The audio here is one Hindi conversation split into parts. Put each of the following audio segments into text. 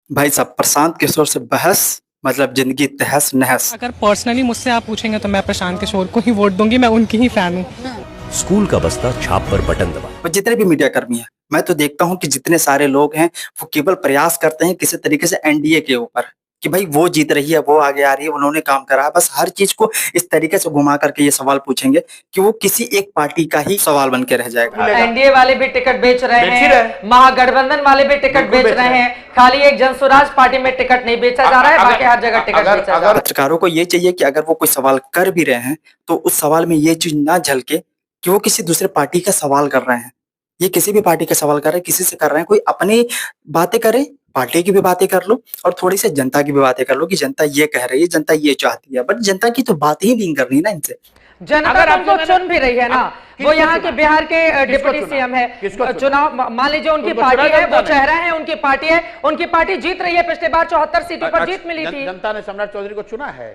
भाई साहब, प्रशांत किशोर से बहस मतलब जिंदगी तहस नहस। अगर पर्सनली मुझसे आप पूछेंगे तो मैं प्रशांत किशोर को ही वोट दूंगी। मैं उनकी ही फैन हूँ। स्कूल का बस्ता छाप पर बटन दबा। और जितने भी मीडिया कर्मी हैं, मैं तो देखता हूँ कि जितने सारे लोग हैं वो केवल प्रयास करते हैं किसी तरीके से एनडीए के ऊपर कि भाई वो जीत रही है, वो आगे आ रही है, उन्होंने काम करा है। बस हर चीज को इस तरीके से घुमा करके ये सवाल पूछेंगे कि वो किसी एक पार्टी का ही सवाल बन के रह जाएगा। एनडीए वाले भी टिकट बेच रहे हैं, महागठबंधन वाले भी टिकट बेच रहे हैं। खाली एक जनसुराज पार्टी में टिकट नहीं बेचा जा रहा है, बाकी हर जगह टिकट बेचा जा रहा है। पत्रकारों को ये चाहिए कि अगर वो कोई सवाल कर भी रहे हैं तो उस सवाल में ये चीज ना झलके कि वो किसी दूसरे पार्टी का सवाल कर रहे हैं। ये किसी भी पार्टी का सवाल कर रहे हैं, किसी से कर रहे हैं, कोई अपनी बातें करे, पार्टी की भी बातें कर लो और थोड़ी सी जनता की भी बातें कर लो कि जनता ये कह रही है, जनता ये चाहती है। बट जनता की तो बात ही नहीं करनी ना इनसे। जनता तुमको चुन भी रही है ना, वो यहाँ के बिहार के डिप्टी सीएम है। चुनाव मान लीजिए उनकी पार्टी है, वो चेहरा है, उनकी पार्टी है, उनकी पार्टी जीत रही है। पिछले बार 74 सीटों पर जीत मिली थी। जनता ने सम्राट चौधरी को चुना है।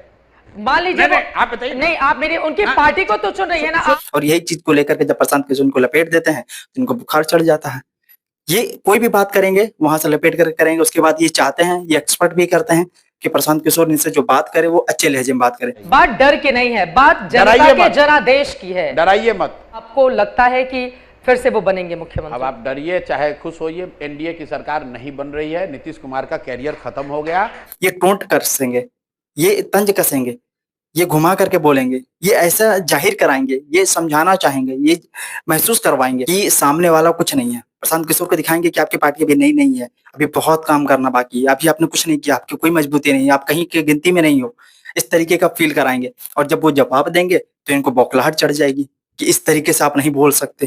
मान लीजिए आप बताइए। नहीं, आप मेरी उनकी पार्टी को तो चुन रही है ना। और यही चीज को लेकर के जब प्रशांत किशोर को लपेट देते हैं तो इनको बुखार चढ़ जाता है। ये कोई भी बात करेंगे वहां से लपेट कर करेंगे। उसके बाद ये चाहते हैं, ये एक्सपर्ट भी करते हैं कि प्रशांत किशोर इनसे जो बात करे वो अच्छे लहजे में बात करे। बात डर की नहीं है, बात जनता के जनादेश की है। डराइए मत। आपको लगता है कि फिर से वो बनेंगे मुख्यमंत्री? अब आप डरिए चाहे खुश होइए, एनडीए की सरकार नहीं बन रही है। नीतीश कुमार का कैरियर खत्म हो गया। ये टोंट कसेंगे, ये तंज कसेंगे, ये घुमा करके बोलेंगे, ये ऐसा जाहिर कराएंगे, ये समझाना चाहेंगे, ये महसूस करवाएंगे कि सामने वाला कुछ नहीं है। प्रशांत किशोर को दिखाएंगे कि आपकी पार्टी अभी नई नहीं है, अभी बहुत काम करना बाकी है, अभी आपने कुछ नहीं किया, आपकी कोई मजबूती नहीं है, आप कहीं की गिनती में नहीं हो। इस तरीके का फील कराएंगे और जब वो जवाब देंगे तो इनको बौखलाहट चढ़ जाएगी कि इस तरीके से आप नहीं बोल सकते।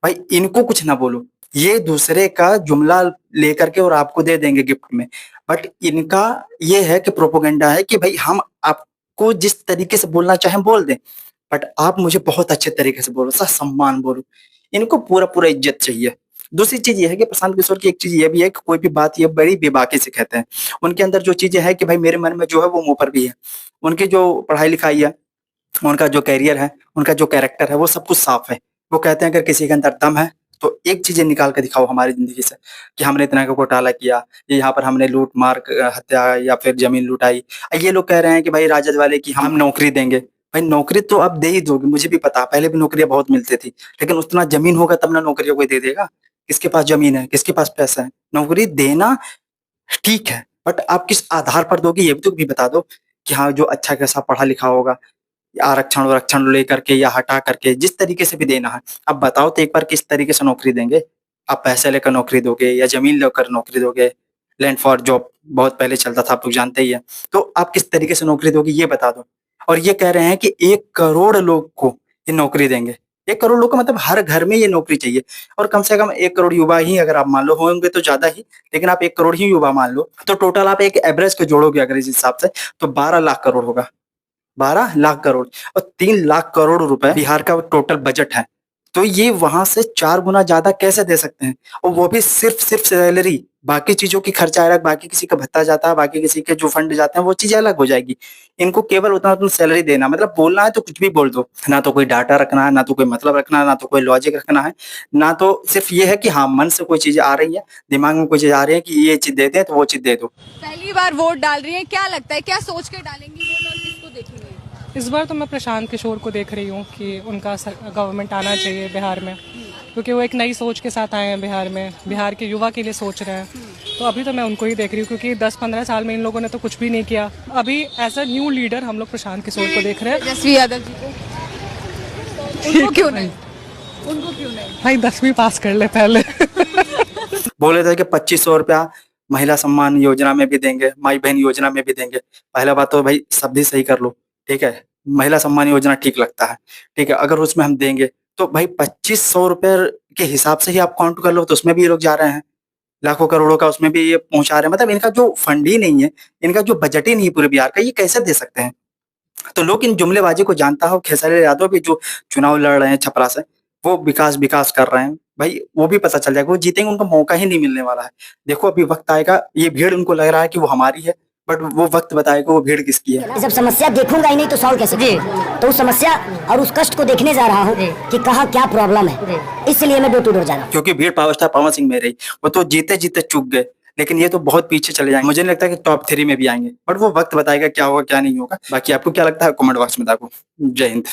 भाई इनको कुछ ना बोलो, ये दूसरे का जुमला लेकर के और आपको दे देंगे गिफ्ट में। बट इनका ये है कि प्रोपोगेंडा है कि भाई हम आपको जिस तरीके से बोलना चाहें बोल दें, बट आप मुझे बहुत अच्छे तरीके से बोलो, सम्मान बोलो। इनको पूरा पूरा इज्जत चाहिए। दूसरी चीज ये है कि प्रशांत किशोर की एक चीज ये भी है कि कोई भी बात ये बड़ी बेबाकी से कहते हैं। उनके अंदर जो चीजें है कि भाई मेरे मन में जो है वो मुंह पर भी है। उनकी जो पढ़ाई लिखाई है, उनका जो कैरियर है, उनका जो कैरेक्टर है, वो सब कुछ साफ है। वो कहते हैं अगर किसी के अंदर दम है तो एक चीजें निकाल के दिखाओ हमारी जिंदगी से कि हमने इतना का घोटाला किया, ये यहाँ पर हमने लूट मार हत्या या फिर जमीन लुटाई। ये लोग कह रहे हैं कि भाई राजद वाले की हम नौकरी देंगे। भाई नौकरी तो अब दे ही दोगे, मुझे भी पता, पहले भी नौकरियां बहुत मिलती थी, लेकिन उतना जमीन होगा तब ना नौकरियों कोई दे देगा। किसके पास जमीन है, किसके पास पैसा है? नौकरी देना ठीक है, बट आप किस आधार पर दोगे ये भी तो भी बता दो कि हाँ जो अच्छा खासा पढ़ा लिखा होगा, आरक्षण वारक्षण लेकर के या हटा करके जिस तरीके से भी देना है। अब बताओ तो एक बार किस तरीके से नौकरी देंगे? आप पैसे लेकर नौकरी दोगे या जमीन लेकर नौकरी दोगे? लैंड फॉर जॉब बहुत पहले चलता था, आप लोग जानते ही है। तो आप किस तरीके से नौकरी दोगे ये बता दो। और ये कह रहे हैं कि 1 करोड़ लोग को ये नौकरी देंगे। 1 करोड़ लोग का मतलब हर घर में ये नौकरी चाहिए। और कम से कम 1 करोड़ युवा ही अगर आप मान लो, होंगे तो ज्यादा ही, लेकिन आप 1 करोड़ ही युवा मान लो तो टोटल आप एक एवरेज को जोड़ोगे अगर इस हिसाब से तो 12 लाख करोड़ होगा। 12 लाख करोड़ और 3 लाख करोड़ रुपए बिहार का टोटल बजट है। तो ये वहां से 4 गुना ज्यादा कैसे दे सकते हैं? और वो भी सिर्फ सैलरी, बाकी चीजों की खर्चा अलग, बाकी किसी का भत्ता जाता है, बाकी किसी के जो फंड जाते हैं वो चीजें अलग हो जाएगी। इनको केवल उतना तुम सैलरी देना, मतलब बोलना है तो कुछ भी बोल दो, ना तो कोई डाटा रखना है, ना तो कोई मतलब रखना है, ना तो कोई लॉजिक रखना है, ना तो सिर्फ ये है कि हाँ मन से कोई चीजें आ रही है, दिमाग में कोई चीज आ रही है कि ये चीज दे दें तो वो चीज दे दो। पहली बार वोट डाल रही है, क्या लगता है क्या सोच के डालेंगी वोट और किसको देखेंगे? इस बार तो मैं प्रशांत किशोर को देख रही हूँ कि उनका गवर्नमेंट आना चाहिए बिहार में, क्योंकि वो एक नई सोच के साथ आए हैं बिहार में, बिहार के युवा के लिए सोच रहे हैं। तो अभी तो मैं उनको ही देख रही हूँ, क्योंकि 10-15 साल में इन लोगों ने तो कुछ भी नहीं किया। अभी एज अ न्यू लीडर हम लोग प्रशांत किशोर को देख रहे हैं। तेजस्वी यादव जी को उनको क्यों नहीं? उनको क्यों नहीं? भाई 10वीं पास कर ले पहले। बोले थे कि 2500 रुपया महिला सम्मान योजना में भी देंगे, माई बहन योजना में भी देंगे। पहला बात तो भाई शब्द ही सही कर लो, ठीक है? महिला सम्मान योजना ठीक लगता है, ठीक है, अगर उसमें हम देंगे तो भाई 2500 रुपए के हिसाब से ही आप काउंट कर लो, तो उसमें भी ये लोग जा रहे हैं। लाखों करोड़ों का उसमें भी ये पहुंचा रहे हैं। मतलब इनका जो फंड ही नहीं है, इनका जो बजट ही नहीं है पूरे बिहार का, ये कैसे दे सकते हैं? तो लोग इन जुमलेबाजी को जानता हो। खेसारी यादव भी जो चुनाव लड़ रहे हैं छपरा से, वो विकास विकास कर रहे हैं, भाई वो भी पता चल जाएगा, वो जीतेंगे, उनको मौका ही नहीं मिलने वाला है। देखो अभी वक्त आएगा, ये भीड़ उनको लग रहा है कि वो हमारी है, बट वो वक्त बताएगा वो भीड़ किसकी है। जब समस्या देखूंगा ही नहीं तो सॉल्व कैसे? तो उस समस्या और उस कष्ट को देखने जा रहा हूँ कि कहाँ क्या प्रॉब्लम है, इसलिए मैं डोर टू डोर जा रहा हूँ। क्योंकि भीड़ पावर स्टार पवन सिंह में रही, वो तो जीते जीते चूक गए, लेकिन ये तो बहुत पीछे चले जाएंगे। मुझे नहीं लगता कि टॉप 3 में भी आएंगे, बट वो वक्त बताएगा क्या होगा क्या नहीं होगा। बाकी आपको क्या लगता है कमेंट बॉक्स में बताओ। जय हिंद।